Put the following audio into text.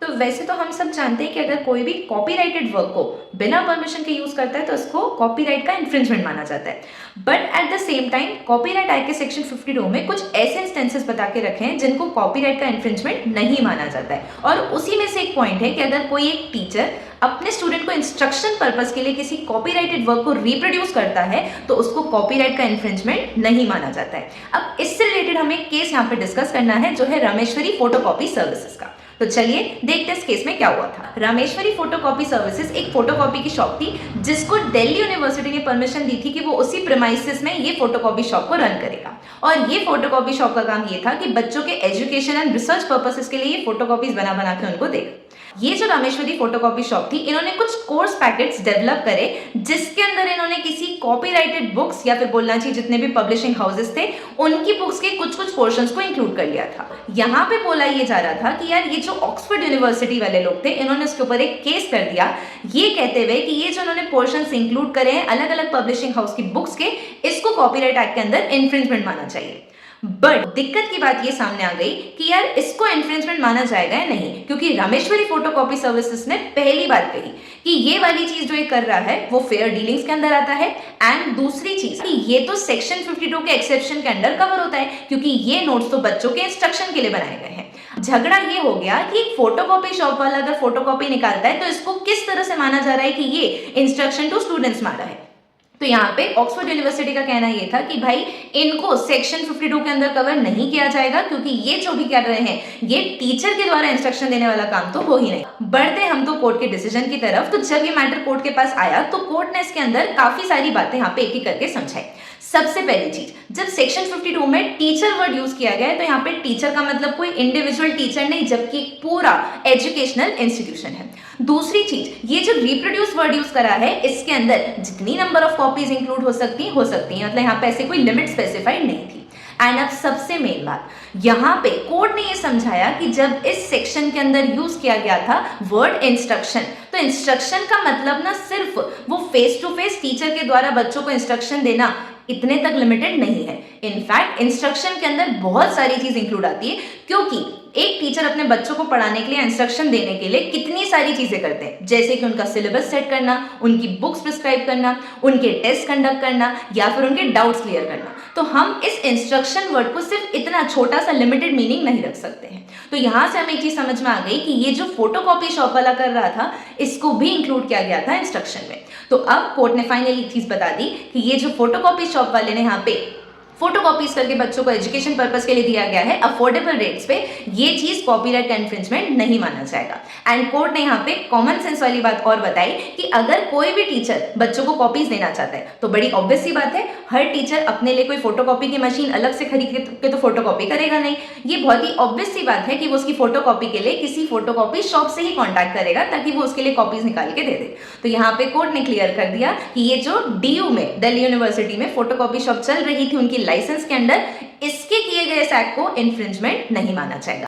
तो वैसे तो हम सब जानते हैं कि अगर कोई भी कॉपीराइटेड वर्क को बिना परमिशन के यूज करता है तो उसको कॉपीराइट का इन्फ्रिंजमेंट माना जाता है। But at the same time copyright act के सेक्शन 52 में कुछ ऐसे इंस्टेंसेस बता के रखे हैं जिनको कॉपीराइट का इन्फ्रिंजमेंट नहीं माना जाता है। और उसी में से एक पॉइंट है कि अगर कोई एक टीचर अपने स्टूडेंट को इंस्ट्रक्शन पर्पस के लिए किसी कॉपीराइटेड वर्क को रिप्रोड्यूस करता है तो उसको कॉपीराइट का इन्फ्रिंजमेंट नहीं माना जाता है। अब इससे रिलेटेड हमें एक केस यहाँ पे डिस्कस करना है जो है रामेश्वरी फोटोकॉपी सर्विसेज का। तो चलिए देखते हैं इस केस में क्या हुआ था। रामेश्वरी फोटोकॉपी सर्विसेज एक फोटोकॉपी की शॉप थी जिसको दिल्ली यूनिवर्सिटी ने परमिशन दी थी कि वो उसी प्रेमाइसेस में ये फोटोकॉपी शॉप को रन करेगा। और ये फोटोकॉपी शॉप का काम ये था कि बच्चों के एजुकेशन एंड रिसर्च पर्पसेस के लिए ये फोटोकॉपीज बना के उनको दे। ये जो रामेश्वरी फोटोकॉपी शॉप थी, इन्होंने कुछ कोर्स पैकेट्स डेवलप करे जिसके अंदर इन्होंने किसी कॉपीराइटेड बुक्स या फिर बोलना चाहिए जितने भी पब्लिशिंग हाउसेस थे उनकी बुक्स के कुछ पोर्शंस को इंक्लूड कर लिया था। यहाँ पे बोला ये जा रहा था कि यार ये जो ऑक्सफोर्ड यूनिवर्सिटी वाले लोग थे इन्होंने उसके ऊपर एक केस कर दिया ये कहते हुए कि ये जो उन्होंने पोर्शंस इंक्लूड करे हैं अलग अलग पब्लिशिंग हाउस की बुक्स के, इसको कॉपीराइट एक्ट के अंदर इन्फ्रिंजमेंट माना चाहिए। बट दिक्कत की बात ये सामने आ गई कि यार इसको इन्फ्रिंजमेंट माना जाएगा या नहीं, क्योंकि रामेश्वरी फोटोकॉपी सर्विसेज ने पहली बात कही कि ये वाली चीज जो ये कर रहा है वो फेयर डीलिंग्स के अंदर आता है। एंड दूसरी चीज कि ये तो सेक्शन 52 के एक्सेप्शन के अंडर कवर होता है क्योंकि ये नोट्स तो बच्चों के इंस्ट्रक्शन के लिए बनाए गए हैं। झगड़ा ये हो गया कि एक फोटोकॉपी शॉप वाला अगर फोटोकॉपी निकालता है तो इसको किस तरह से माना जा रहा है कि ये इंस्ट्रक्शन टू स्टूडेंट्स मारा है। तो यहाँ पे ऑक्सफोर्ड यूनिवर्सिटी का कहना ये था कि भाई इनको सेक्शन 52 के अंदर कवर नहीं किया जाएगा क्योंकि ये जो भी कर रहे हैं ये टीचर के द्वारा इंस्ट्रक्शन देने वाला काम तो हो ही नहीं। बढ़ते हम तो कोर्ट के डिसीजन की तरफ। तो जब ये मैटर कोर्ट के पास आया तो कोर्ट ने इसके अंदर काफी सारी बातें यहाँ पे एक एक करके समझाई। सबसे पहली चीज, जब सेक्शन 52 में टीचर वर्ड यूज किया गया है तो यहाँ पे टीचर का मतलब कोई इंडिविजुअल टीचर नहीं जबकि पूरा एजुकेशनल इंस्टीट्यूशन है। दूसरी चीज, ये जो रिप्रोड्यूस वर्ड यूज करा है इसके अंदर जितनी नंबर ऑफ कॉपीज इंक्लूड हो सकती हैं मतलब यहाँ पे ऐसे कोई लिमिट स्पेसिफाइड नहीं थी। एंड अब सबसे मेन बात, यहाँ पे कोर्ट ने ये समझाया कि जब इस सेक्शन के अंदर यूज किया गया था वर्ड इंस्ट्रक्शन, तो इंस्ट्रक्शन का मतलब ना सिर्फ वो फेस टू फेस टीचर के द्वारा बच्चों को इंस्ट्रक्शन देना इतने तक लिमिटेड नहीं है। इनफैक्ट इंस्ट्रक्शन के अंदर बहुत सारी चीज इंक्लूड आती है क्योंकि एक टीचर अपने बच्चों को पढ़ाने के लिए इंस्ट्रक्शन देने के लिए कितनी सारी चीजें करते हैं, जैसे कि उनका सिलेबस सेट करना, उनकी बुक्स प्रिस्क्राइब करना, उनके टेस्ट कंडक्ट करना या फिर उनके डाउट्स क्लियर करना। तो हम इस इंस्ट्रक्शन वर्ड को सिर्फ इतना छोटा सा लिमिटेड मीनिंग नहीं रख सकते हैं। तो यहाँ से हमें एक चीज समझ में आ गई कि ये जो फोटोकॉपी शॉप वाला कर रहा था इसको भी इंक्लूड किया गया था इंस्ट्रक्शन में। तो अब कोर्ट ने फाइनली एक चीज बता दी कि ये जो फोटोकॉपी शॉप वाले ने यहाँ पे फोटोकॉपीज करके बच्चों को एजुकेशन पर्पस के लिए दिया गया है अफोर्डेबल रेट्स पे, ये चीज कॉपीराइट का इन्फ्रिंजमेंट नहीं माना जाएगा। एंड कोर्ट ने यहाँ पे कॉमन सेंस वाली बात और बताई कि अगर कोई भी टीचर बच्चों को कॉपीज देना चाहता है तो बड़ी ऑब्वियस सी बात है हर टीचर अपने लिए कोई फोटोकॉपी की मशीन अलग से खरीद के तो फोटोकॉपी करेगा नहीं। ये बहुत ही ऑब्वियस सी बात है कि वो उसकी फोटोकॉपी के लिए किसी फोटोकॉपी शॉप से ही कॉन्टैक्ट करेगा ताकि वो उसके लिए कॉपीज निकाल के दे दे। तो यहाँ पे कोर्ट ने क्लियर कर दिया कि ये जो DU में दिल्ली यूनिवर्सिटी में फोटोकॉपी शॉप चल रही थी उनकी लाइसेंस के अंडर इसके किए गए इस एक्ट को इन्फ्रिंजमेंट नहीं माना जाएगा।